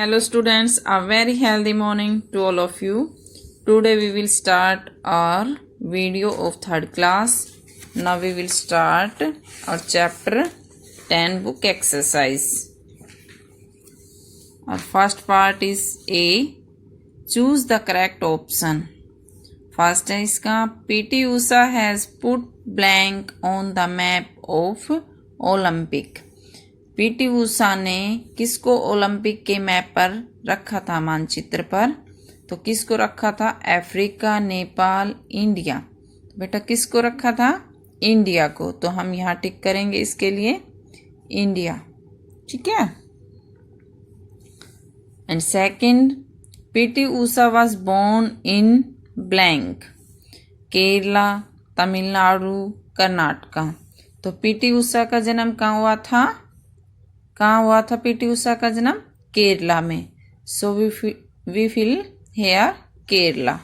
Hello students, a very healthy morning to all of you. Today we will start our video of third class. Now we will start our chapter 10 book exercise. Our first part is A. Choose the correct option. First है इसका PT Usha has put blank on the map of Olympic. PT Usha ने किसको Olympic के map पर रखा था, मानचित्र पर? तो किसको रखा था? Africa, Nepal, India. तो बेटा किसको रखा था? इंडिया को। तो हम यहाँ टिक करेंगे इसके लिए इंडिया, ठीक है। And second, PT Usha was born in blank, Kerala, Tamil Nadu, Karnataka. तो पीटी उषा का जन्म कहाँ हुआ था? कहाँ हुआ था पीटी उषा का जन्म? केरला में। So we fill here Kerala.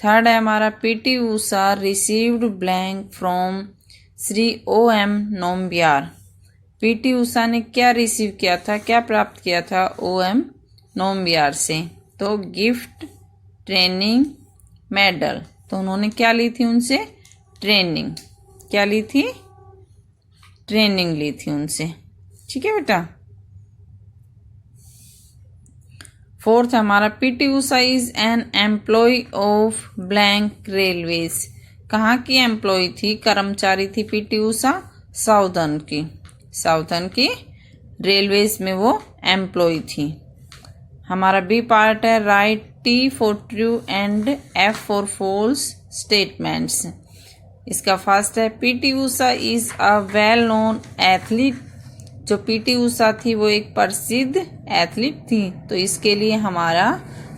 Third है हमारा PT Usha received blank from Shri O.M. Nambiar. PT Usha ने क्या रिसीव किया था, क्या प्राप्त किया था O.M. नोम्बियार से? तो गिफ्ट, ट्रेनिंग, मेडल। तो उन्होंने क्या ली थी उनसे? ट्रेनिंग। क्या ली थी? ट्रेनिंग ली थी उनसे, ठीक है बेटा। फोर्थ हमारा PT Usha is an employ of blank railways. कहाँ की एम्प्लॉय थी, कर्मचारी थी पीटी उषा? साउदर्न की रेलवेज में वो एम्प्लॉय थी। हमारा बी पार्ट है right T for true and F for false statements. इसका फर्स्ट है PT Usha is a well known athlete. जो पीटी उषा थी वो एक प्रसिद्ध एथलीट थी। तो इसके लिए हमारा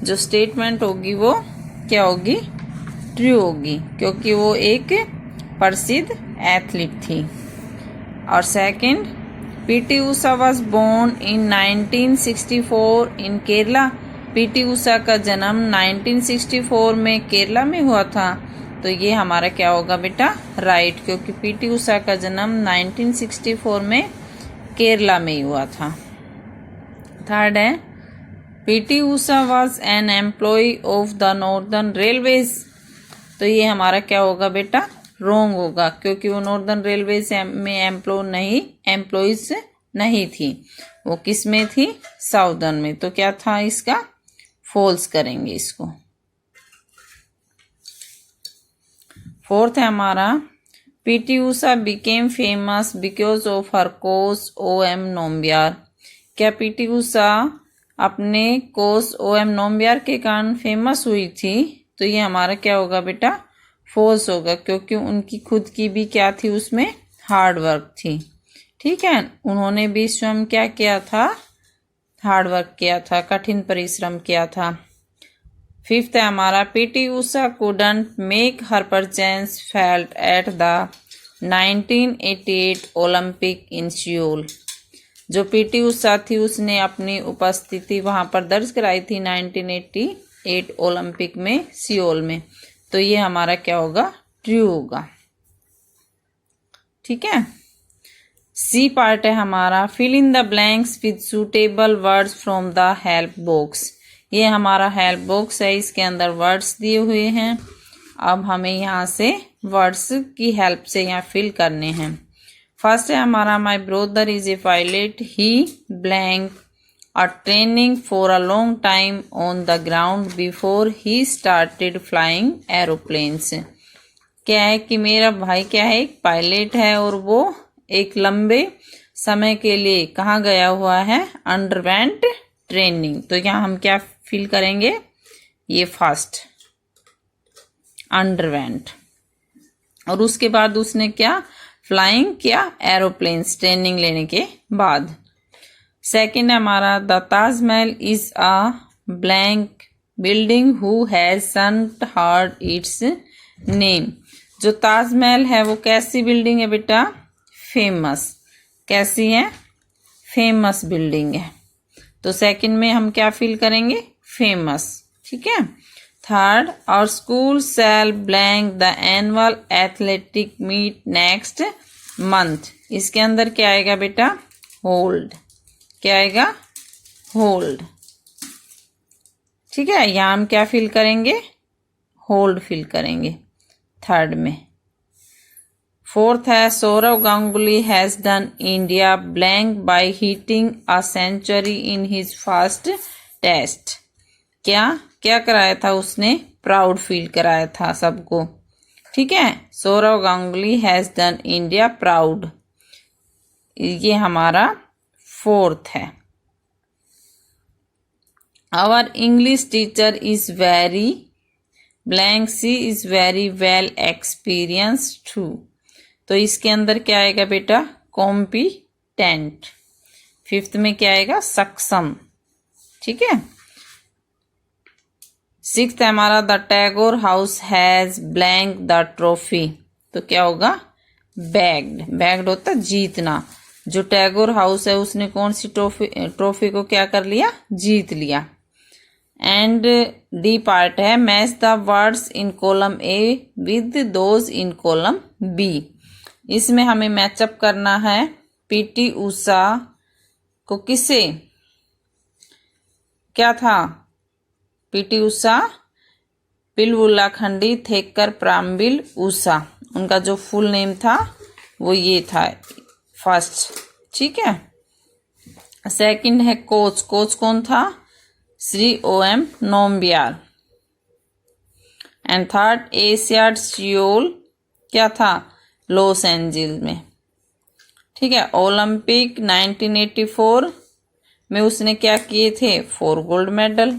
जो स्टेटमेंट होगी वो क्या होगी? ट्रू होगी, क्योंकि वो एक प्रसिद्ध एथलीट थी। और second, PT Usha was born in 1964 in Kerala. PT Usha का जन्म 1964 में केरला में हुआ था। तो ये हमारा क्या होगा बेटा? राइट, क्योंकि पीटी उषा का जन्म 1964 में केरला में ही हुआ था। थर्ड है PT Usha was an employ of the northern railways. तो ये हमारा क्या होगा बेटा? रॉन्ग होगा, क्योंकि वो नॉर्दर्न रेलवेज में एम्प्लॉयज नहीं थी। वो किस में थी? साउदर्न में। तो क्या था इसका? फॉल्स करेंगे इसको। फोर्थ है हमारा PT Usha became famous because of her coach O.M. नोम्बियार। क्या पीटी उषा अपने कोच O.M. नोम्बियार के कारण फेमस हुई थी? तो ये हमारा क्या होगा बेटा? फॉल्स होगा, क्योंकि उनकी खुद की भी क्या थी, उसमें हार्ड वर्क थी, ठीक है। उन्होंने भी स्वयं क्या किया था? हार्ड वर्क किया था, कठिन परिश्रम किया था। फिफ्थ है हमारा PT Usha couldn't make her परचेंस felt at the 1988 Olympic in Seoul. जो पीटी उषा थी उसने अपनी उपस्थिति वहां पर दर्ज कराई थी 1988 ओलंपिक में सियोल में। तो ये हमारा क्या होगा? ट्रू होगा, ठीक है। सी पार्ट है हमारा fill in the blanks with suitable words from the help box. ये हमारा हेल्प बॉक्स है, इसके अंदर वर्ड्स दिए हुए हैं। अब हमें यहाँ से वर्ड्स की हेल्प से यहाँ फिल करने हैं। फर्स्ट है हमारा my brother is a pilot, he blank a training for a long time on the ground before he started flying aeroplanes. क्या है कि मेरा भाई क्या है? एक पायलट है, और वो एक लंबे समय के लिए कहाँ गया हुआ है? Underwent training. तो यहाँ हम क्या फिल करेंगे? ये फर्स्ट अंडरवेंट, और उसके बाद उसने क्या? फ्लाइंग किया एरोप्लेन्स, ट्रेनिंग लेने के बाद। सेकंड है हमारा the Taj Mahal is a blank building who has shunt heard it's name. जो ताजमहल है वो कैसी बिल्डिंग है बेटा? फेमस। कैसी है? फेमस बिल्डिंग है। तो सेकंड में हम क्या फिल करेंगे? फेमस, ठीक है। Third, our school shall blank the annual athletic meet next month. इसके अंदर क्या आएगा बेटा? होल्ड। क्या आएगा? होल्ड। ठीक है, यहाँ हम क्या फिल करेंगे, होल्ड फिल करेंगे थर्ड में। फोर्थ है Saurav Ganguly has done India blank by hitting a century in his first test. क्या क्या कराया था उसने, प्राउड फील कराया था सबको। ठीक है, Saurav Ganguly has done India proud, ये हमारा फोर्थ है। Our English teacher is very blank, she is very well experience too. तो इसके अंदर क्या आएगा बेटा, कॉम्पिटेंट। फिफ्थ में क्या आएगा, सक्षम। ठीक है, सिक्स्थ है हमारा the Tagore house has blank the trophy. तो क्या होगा, बैग्ड। बैग्ड होता जीतना। जो टैगोर हाउस है उसने कौन सी ट्रॉफी को क्या कर लिया, जीत लिया। एंड डी पार्ट है match the words in column A with those in column B. इसमें हमें मैचअप करना है पीटी उषा को किसे, क्या था, पीटी उषा पिलवुल्ला खंडी थेक्कर प्रामबिल उषा, उनका जो फुल नेम था वो ये था फर्स्ट। ठीक है, सेकंड है कोच, कोच कौन था, Shri OM Nambiar. And third Asiad Seoul, क्या था, लॉस एंजिल्स में। ठीक है, ओलंपिक 1984 में उसने क्या किए थे, 4 गोल्ड मेडल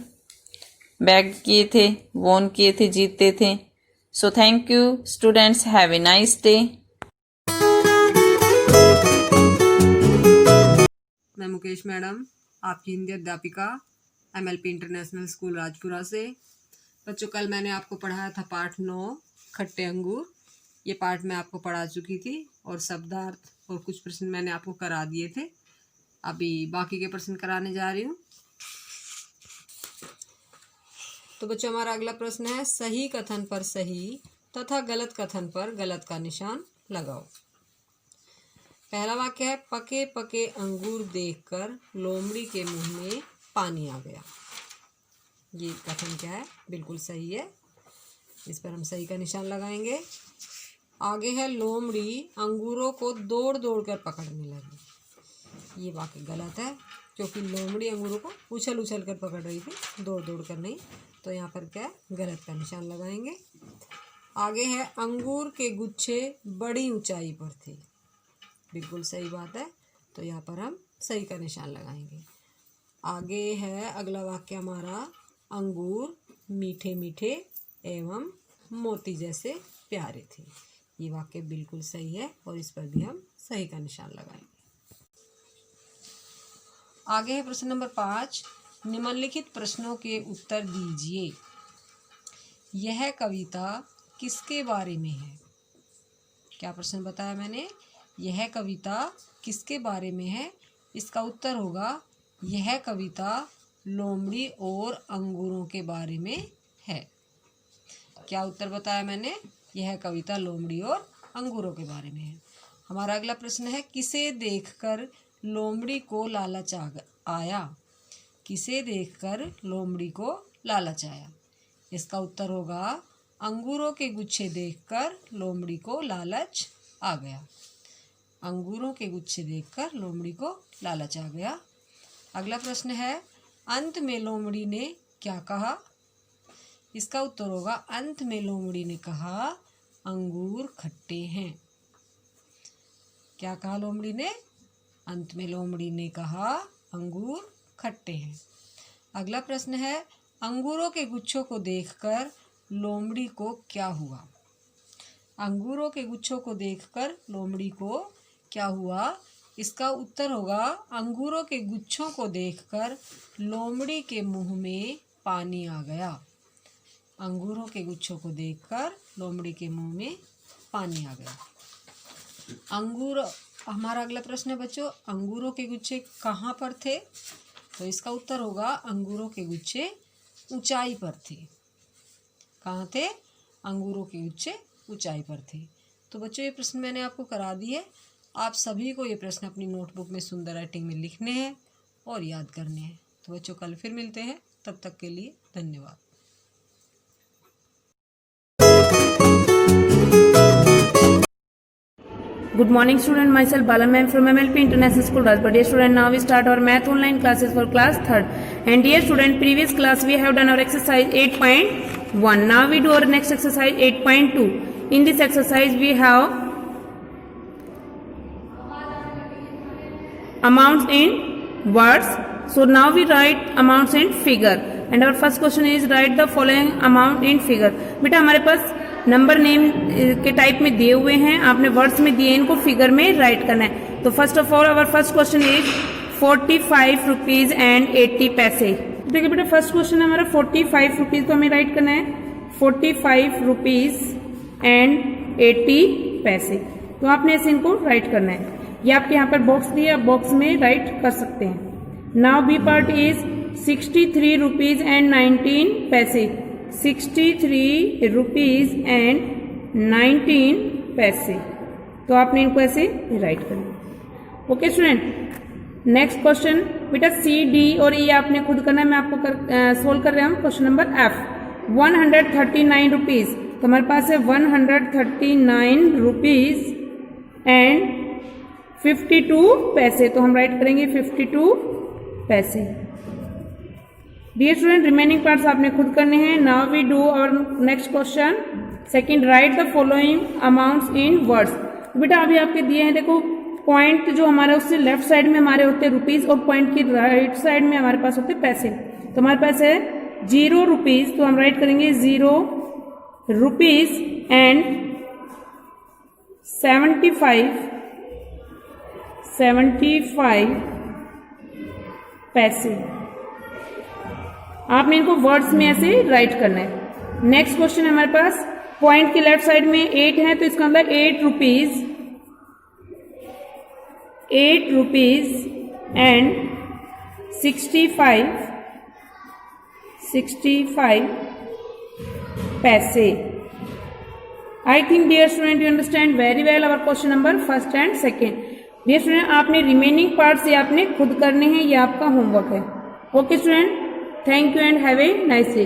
बैग किए थे, वोन किए थे, जीतते थे। So thank you students, have a nice day. मैं मुकेश मैडम, आपकी हिंदी अध्यापिका MLP इंटरनेशनल स्कूल राजपुरा से। बच्चों, कल मैंने आपको पढ़ाया था पाठ 9 खट्टे अंगूर। ये पाठ मैं आपको पढ़ा चुकी थी और शब्दार्थ और कुछ प्रश्न मैंने आपको करा दिए थे। अभी बाकी के प्रश्न कराने जा रही हूँ। तो बच्चों, हमारा अगला प्रश्न है सही कथन पर सही तथा गलत कथन पर गलत का निशान लगाओ। पहला वाक्य है पके पके अंगूर देखकर लोमड़ी के मुंह में पानी आ गया। ये कथन क्या है, बिल्कुल सही है, इस पर हम सही का निशान लगाएंगे। आगे है लोमड़ी अंगूरों को दौड़ दौड़ कर पकड़ने लगी। ये वाक्य गलत है, क्योंकि लोमड़ी अंगूरों को उछल उछल कर पकड़ रही थी, दौड़ दौड़ कर नहीं। तो यहाँ पर क्या है, गलत का निशान लगाएंगे। आगे है अंगूर के गुच्छे बड़ी ऊंचाई पर थे। बिल्कुल सही बात है, तो यहाँ पर हम सही का निशान लगाएंगे। आगे है अगला वाक्य हमारा अंगूर मीठे मीठे एवं मोती जैसे प्यारे थे। ये वाक्य बिल्कुल सही है और इस पर भी हम सही का निशान लगाएंगे। आगे है प्रश्न नंबर 5, निम्नलिखित प्रश्नों के उत्तर दीजिए। यह कविता किसके बारे में है। क्या प्रश्न बताया मैंने, यह कविता किसके बारे में है। इसका उत्तर होगा यह कविता लोमड़ी और अंगूरों के बारे में है। क्या उत्तर बताया मैंने, यह कविता लोमड़ी और अंगूरों के बारे में है। हमारा अगला प्रश्न है किसे देखकर लोमड़ी को लालच आया। किसे देखकर लोमड़ी को लालच आया। इसका उत्तर होगा अंगूरों के गुच्छे देखकर लोमड़ी को लालच आ गया। अंगूरों के गुच्छे देखकर लोमड़ी को लालच आ गया। अगला प्रश्न है अंत में लोमड़ी ने क्या कहा। इसका उत्तर होगा अंत में लोमड़ी ने कहा अंगूर खट्टे हैं। क्या कहा लोमड़ी ने, अंत में लोमड़ी ने कहा अंगूर खट्टे हैं। अगला प्रश्न है अंगूरों के गुच्छों को देखकर लोमड़ी को क्या हुआ। अंगूरों के गुच्छों को देखकर लोमड़ी को क्या हुआ। इसका उत्तर होगा अंगूरों के गुच्छों को देखकर लोमड़ी के मुंह में पानी आ गया। अंगूरों के गुच्छों को देखकर लोमड़ी के मुंह में पानी आ गया। अंगूर, हमारा अगला प्रश्न है बच्चों अंगूरों के गुच्छे कहाँ पर थे। तो इसका उत्तर होगा अंगूरों के गुच्छे ऊंचाई पर थे। कहाँ थे, अंगूरों के गुच्छे ऊंचाई पर थे। तो बच्चों ये प्रश्न मैंने आपको करा दिए। आप सभी को ये प्रश्न अपनी नोटबुक में सुंदर राइटिंग में लिखने हैं और याद करने हैं। तो बच्चों कल फिर मिलते हैं, तब तक के लिए धन्यवाद। Good morning student, myself Bala ma'am from MLP International School Rajpur. Dear student, now we start our math online classes for class 3rd. And dear student, previous class we have done our exercise 8.1. Now we do our next exercise 8.2. In this exercise we have amounts in words. So now we write amounts in figure. And our first question is write the following amount in figure. बेटा हमारे पास number name के type में दिए हुए हैं, आपने words में दिए, इनको फिगर में राइट करना है। तो first of all our first question is 45 rupees and 80 पैसे। देखिए बेटा फर्स्ट क्वेश्चन है हमारा 45 रुपीज, तो हमें राइट करना है 45 रुपीज एंड 80 पैसे। तो आपने ऐसे इनको राइट करना है। ये आपके यहाँ पर बॉक्स दिया, बॉक्स में राइट कर सकते हैं। Now B part is 63 rupees and 19 paise. 63 rupees and 19 पैसे। तो आपने इनको ऐसे राइट करना। ओके स्टूडेंट, नेक्स्ट क्वेश्चन बेटा सी डी और ई आपने खुद करना है, मैं आपको सोल्व कर रहा हूँ। क्वेश्चन नंबर एफ 139 रुपीज, तो हमारे पास है 139 रुपीज एंड 52 पैसे। तो हम राइट करेंगे 52 पैसे। डियर स्टूडेंट, रिमेनिंग पार्ट्स आपने खुद करने हैं। Now we do our next question second, write the following amounts in words. बेटा अभी आपके दिए हैं, देखो पॉइंट जो हमारा उससे लेफ्ट साइड में हमारे होते हैं रुपीज और पॉइंट की राइट साइड में हमारे पास होते पैसे। तो हमारे पास है 0 रुपीज, तो हम राइट करेंगे 0 रुपीज एंड 75 पैसे। आपने इनको वर्ड्स में ऐसे राइट करना है। नेक्स्ट क्वेश्चन है हमारे पास, पॉइंट के लेफ्ट साइड में 8 है, तो इसका मतलब 8 rupees and 65 paise. I think dear student you understand very well our question number first and second. Dear student, आपने रिमेनिंग पार्ट्स ये आपने खुद करने हैं, ये आपका होमवर्क है। Okay student, thank you and have a nice day.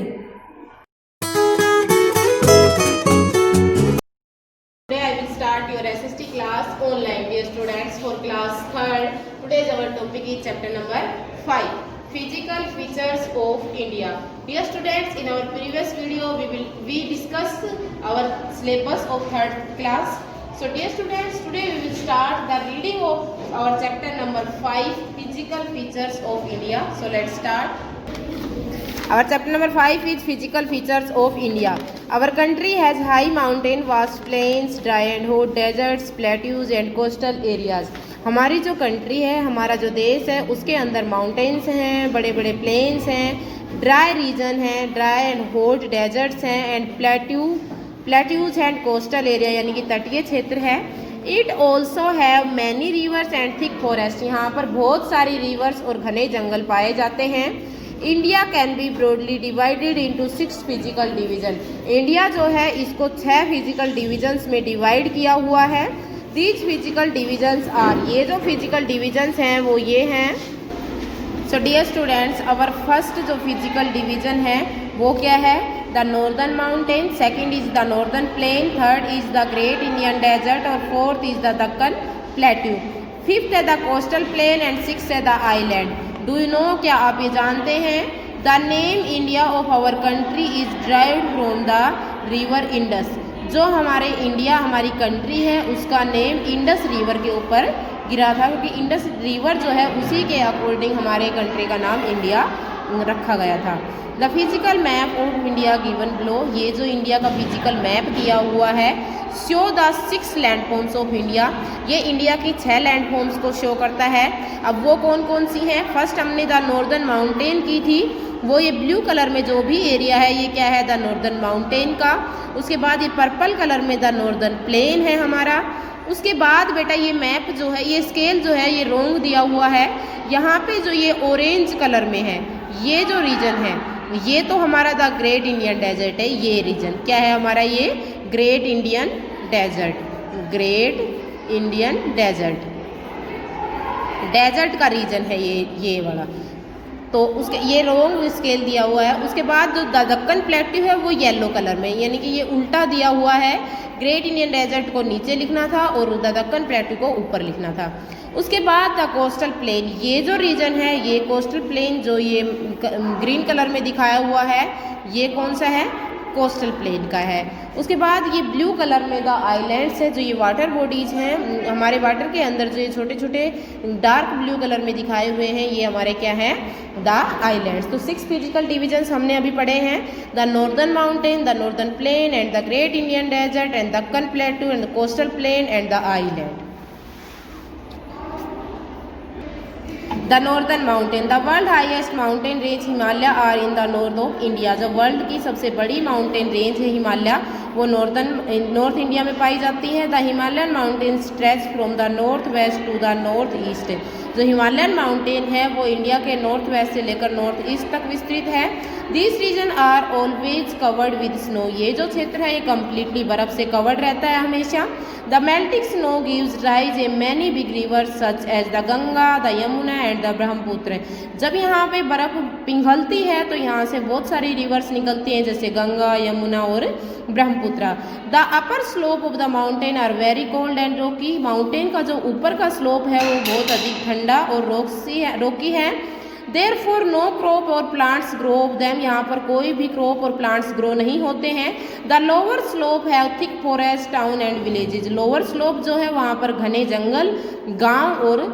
Today I will start your SST class online, dear students, for class 3rd. Today's our topic is chapter number 5, physical features of India. Dear students, in our previous video we discussed our syllabus of 3rd class. So dear students, today we will start the reading of our chapter number 5, physical features of India. So let's start. Our chapter number 5 is physical features of India. Our country has high mountain, vast plains, dry and hot deserts, plateaus and coastal areas. हमारी जो country है, हमारा जो देश है, उसके अंदर mountains हैं, बड़े बड़े प्लेन्स हैं, ड्राई रीजन है, ड्राई एंड हॉट डेजर्ट्स हैं and plateaus and coastal area यानी कि तटीय क्षेत्र है। It also have many reverse and thick forest. यहाँ पर बहुत सारी रिवर्स और घने जंगल पाए जाते हैं। India can be broadly divided into 6 physical division. India जो है इसको 6 फिजिकल डिविजन्स में डिवाइड किया हुआ है। दीज फिजिकल डिविजन्स आर, ये जो फिजिकल डिविजन्स हैं वो ये हैं। So dear students, our first जो फिजिकल डिवीजन है वो क्या है? The northern mountain, second is the northern plain, third is the great Indian desert और fourth is the Deccan plateau, fifth है the coastal plain and sixth है the island. Do you know, क्या आप ये जानते हैं? The name India of our country is derived from the river Indus. जो हमारे इंडिया हमारी कंट्री है उसका नेम इंडस रिवर के ऊपर गिरा था, क्योंकि इंडस रिवर जो है उसी के अकॉर्डिंग हमारे कंट्री का नाम इंडिया रखा गया था। The physical map of India given below, ये जो इंडिया का फिजिकल मैप दिया हुआ है, show the 6 land forms of India, ये इंडिया की 6 लैंड फॉर्म्स को शो करता है। अब वो कौन कौन सी हैं? फर्स्ट हमने द नॉर्दर्न माउंटेन की थी, वो ये ब्लू कलर में जो भी एरिया है ये क्या है? द नॉर्दर्न माउंटेन का। उसके बाद ये पर्पल कलर में द नॉर्दर्न प्लेन है हमारा। उसके बाद बेटा ये मैप जो है, ये स्केल जो है ये रॉन्ग दिया हुआ है। यहाँ पे जो ये ऑरेंज कलर में है ये जो रीजन है ये तो हमारा द ग्रेट इंडियन डेजर्ट है। ये रीजन क्या है हमारा? ये great Indian desert, great Indian desert, desert का रीजन है ये वाला। तो उसके ये रॉन्ग स्केल दिया हुआ है। उसके बाद जो दक्कन प्लेट्यू है वो येलो कलर में, यानी कि ये उल्टा दिया हुआ है। ग्रेट इंडियन डेजर्ट को नीचे लिखना था और द दक्कन प्लेट्यू को ऊपर लिखना था। उसके बाद द कोस्टल प्लेन, ये जो रीजन है, ये कोस्टल प्लेन जो ये ग्रीन कलर में दिखाया हुआ है, ये कौन सा है, कोस्टल प्लेन का है। उसके बाद ये ब्लू कलर में द आइलैंड्स है, जो ये वाटर बॉडीज हैं हमारे वाटर के अंदर, जो ये छोटे छोटे डार्क ब्लू कलर में दिखाए हुए हैं, ये हमारे क्या हैं, द आइलैंड्स। तो 6 फिजिकल डिविजन्स हमने अभी पढ़े हैं, the northern mountain, the northern plain and the great Indian desert and Deccan plateau and the coastal plain and the island. The northern mountain, the world highest mountain range Himalaya are in the north of India. जो world की सबसे बड़ी mountain range है हिमालय, वो north India में पाई जाती है। The Himalayan mountain stretch from the north west to the north east. जो हिमालयन माउंटेन है वो इंडिया के नॉर्थ वेस्ट से लेकर नॉर्थ ईस्ट तक विस्तृत है। This region are always covered with snow, ये जो क्षेत्र है ये कम्प्लीटली बर्फ से कवर्ड रहता है हमेशा। The melting snow gives rise a many big rivers such as the Ganga, the Yamuna and the Brahmaputra. जब यहाँ पे बर्फ पिघलती है तो यहाँ से बहुत सारी रिवर्स निकलती हैं, जैसे गंगा, यमुना और Brahmaputra. The upper slope of the mountain are very cold and rocky, mountain का जो ऊपर का स्लोप है वो बहुत अधिक ठंडा और रॉकी है। Therefore no crop or plants grow of them, यहाँ पर कोई भी क्रॉप और प्लांट्स ग्रो नहीं होते हैं। द लोअर स्लोप है thick forest, town and villages, lower slope जो है वहाँ पर घने जंगल, गांव और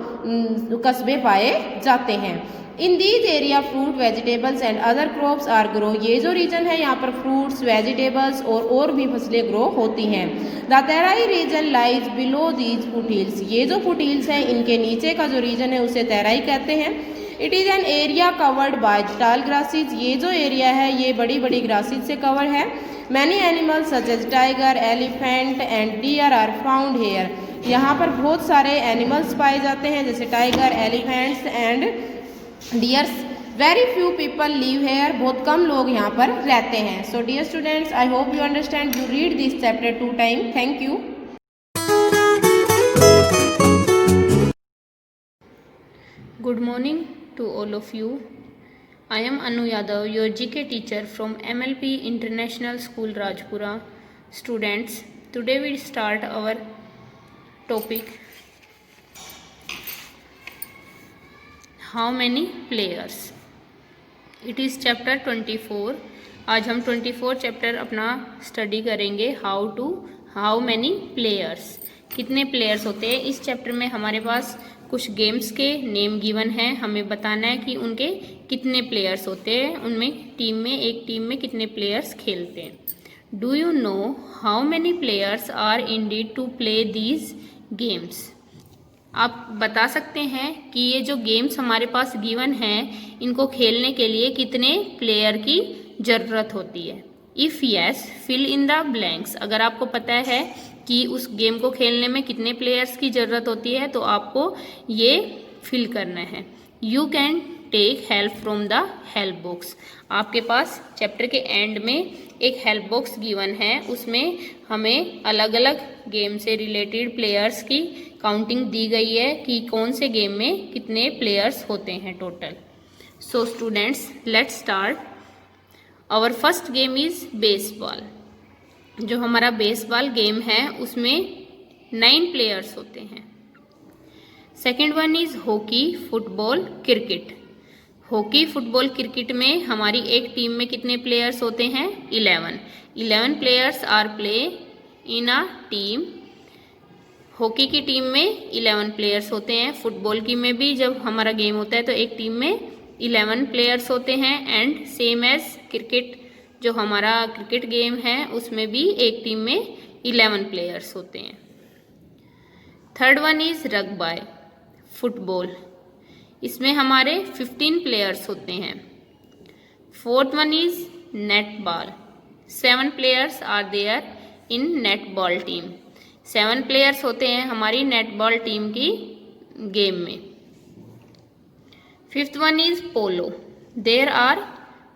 कस्बे पाए जाते हैं। In these area fruit, vegetables and other crops are grow, ये जो रीजन है यहाँ पर फ्रूट्स, वेजिटेबल्स और भी फसलें ग्रो होती हैं। The Terai reason lies below these foothills, ये जो फुटहिल्स हैं इनके नीचे का जो रीजन है उसे तराई कहते हैं। It is an area covered by टाल ग्रासेज, ये जो एरिया है ये बड़ी बड़ी ग्रासेज से कवर है। Many animals such as tiger, elephant and deer are found here, यहाँ पर बहुत सारे एनिमल्स पाए जाते हैं जैसे tiger, elephants and deers. Very few people live here, बहुत कम लोग यहाँ पर रहते हैं। So dear students, I hope you understand, you read this chapter 2 time. Thank you. Good morning to all of you. I am Anu Yadav, your GK teacher from MLP International School Rajpura. Students, today we start our topic How many players. It is chapter 24. आज हम 24 chapter अपना study करेंगे। How many players, कितने players होते हैं। इस chapter में हमारे पास कुछ गेम्स के नेम गिवन हैं, हमें बताना है कि उनके कितने प्लेयर्स होते हैं, उनमें एक टीम में कितने प्लेयर्स खेलते हैं। Do you know how many players are indeed to play these games. आप बता सकते हैं कि ये जो गेम्स हमारे पास गिवन हैं इनको खेलने के लिए कितने प्लेयर की ज़रूरत होती है। If yes fill in the blanks, अगर आपको पता है कि उस गेम को खेलने में कितने प्लेयर्स की ज़रूरत होती है तो आपको ये फिल करना है। You can take help from the help box, आपके पास चैप्टर के एंड में एक हेल्प बॉक्स गिवन है, उसमें हमें अलग अलग गेम से रिलेटेड प्लेयर्स की काउंटिंग दी गई है कि कौन से गेम में कितने प्लेयर्स होते हैं total. So students, let's start. Our first game is baseball. जो हमारा बेसबॉल गेम है उसमें 9 प्लेयर्स होते हैं। Second one is hockey, football, cricket. Hockey, football, cricket में हमारी एक टीम में कितने प्लेयर्स होते हैं? 11 players are play in a team. Hockey की टीम में 11 प्लेयर्स होते हैं। फुटबॉल की में भी जब हमारा गेम होता है तो एक टीम में 11 प्लेयर्स होते हैं। एंड सेम एज क्रिकेट, जो हमारा क्रिकेट गेम है उसमें भी एक टीम में 11 प्लेयर्स होते हैं। Third one is rugby, football, इसमें हमारे 15 प्लेयर्स होते हैं। Fourth one is netball, 7 players are there in netball team. 7 players होते हैं हमारी नेटबॉल टीम की गेम में। Fifth one is polo, there are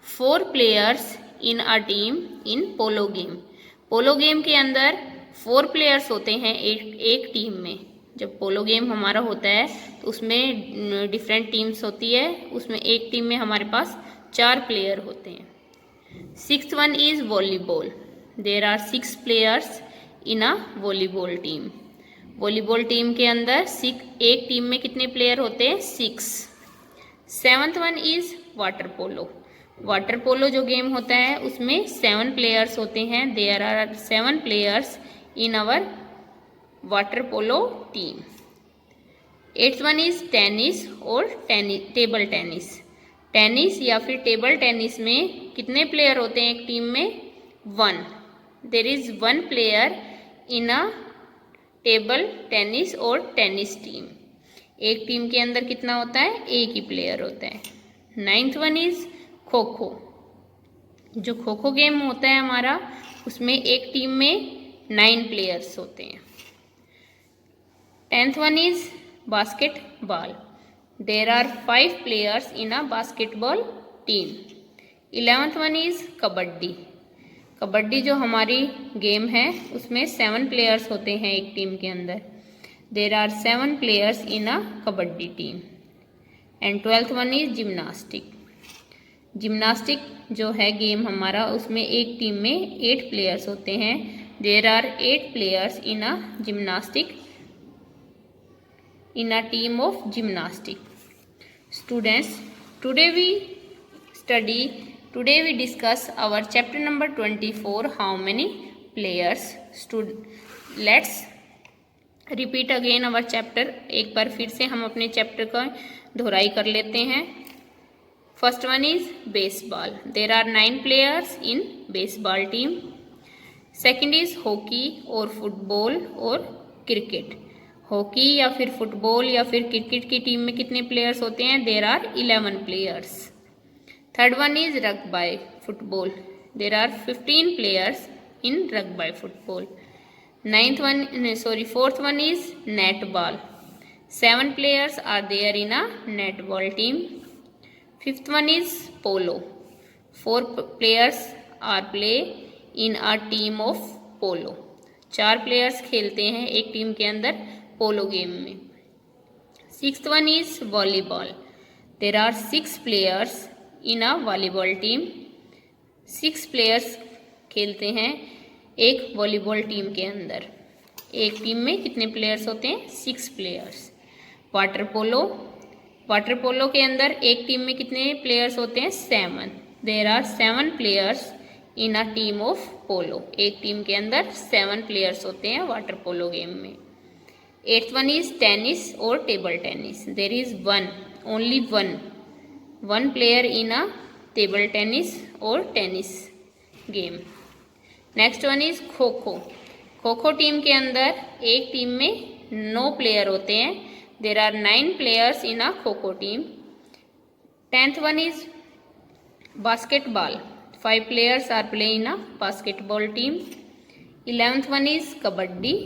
4 players in a team in polo game. Polo game के अंदर 4 प्लेयर्स होते हैं एक टीम में। जब पोलो गेम हमारा होता है तो उसमें डिफरेंट टीम्स होती है, उसमें एक टीम में हमारे पास 4 प्लेयर होते हैं। 6th one is volleyball. There are 6 players in a volleyball team. Volleyball team के अंदर एक टीम में कितने प्लेयर होते हैं? 6। 7th one is water polo. Water polo जो गेम होता है उसमें 7 प्लेयर्स होते हैं। There are 7 players in our water polo team. 8th one is tennis और टेबल टेनिस। टेनिस या फिर टेबल टेनिस में कितने प्लेयर होते हैं एक टीम में? 1। There is 1 player in a table tennis और टेनिस टीम। एक टीम के अंदर कितना होता है? एक ही प्लेयर होता है। 9th वन इज खो खो। जो खो खो गेम होता है हमारा उसमें एक टीम में 9 प्लेयर्स होते हैं। 10th one is basketball. There are 5 players in a basketball team. 11th one is kabaddi. Kabaddi जो हमारी गेम है उसमें 7 प्लेयर्स होते हैं एक टीम के अंदर। There are 7 players in a kabaddi team. And 12th one is gymnastic. Gymnastic जो है गेम हमारा उसमें एक टीम में 8 प्लेयर्स होते हैं। There are 8 players in a gymnastic in a team of gymnastic. Students, today we discuss our chapter number 24, how many players. Let's repeat again our chapter. एक बार फिर से हम अपने चैप्टर का दोहराई कर लेते हैं। First one is baseball. There are 9 players in baseball team. Second is hockey और फुटबॉल और क्रिकेट। हॉकी या फिर फुटबॉल या फिर क्रिकेट की टीम में कितने प्लेयर्स होते हैं? There are 11 players. Third one is rugby football. There are 15 players in rugby football. Fourth one is netball. 7 players are there in a netball team. Fifth one is polo. 4 players are play in a team of polo. 4 players खेलते हैं एक team के अंदर पोलो game में। 6th one is volleyball. There are 6 players in a volleyball team. 6 players खेलते हैं एक volleyball team के अंदर। एक टीम में कितने प्लेयर्स होते हैं? 6 प्लेयर्स। Water polo. वाटर पोलो के अंदर एक टीम में कितने प्लेयर्स होते हैं? 7। There are 7 players in a team of polo. एक टीम के अंदर 7 प्लेयर्स होते हैं वाटर पोलो गेम में। 8th वन इज टेनिस और table tennis. There is only one player in a table tennis और tennis game. Next one is kho kho. Kho kho team के अंदर एक टीम में 9 प्लेयर होते हैं। There are 9 players in a kho kho team. 10th one is basketball. 5 players are play in a basketball team. 11th one is kabaddi.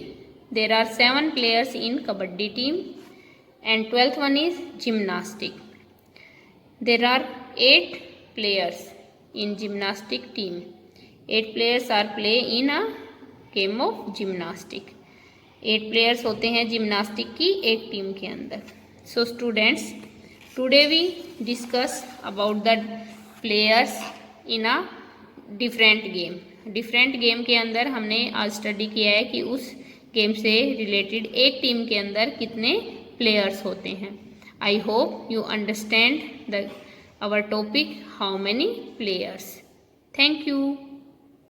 There are 7 players in kabaddi team. And 12th one is gymnastic. There are 8 players in gymnastic team. 8 players are play in a game of gymnastic. 8 players होते हैं gymnastic की एक team के अंदर। So students, today we discuss about the players in a different game. Different game के अंदर हमने आज स्टडी किया है कि उस गेम से रिलेटेड एक टीम के अंदर कितने प्लेयर्स होते हैं। I hope you understand our topic how many players. Thank you.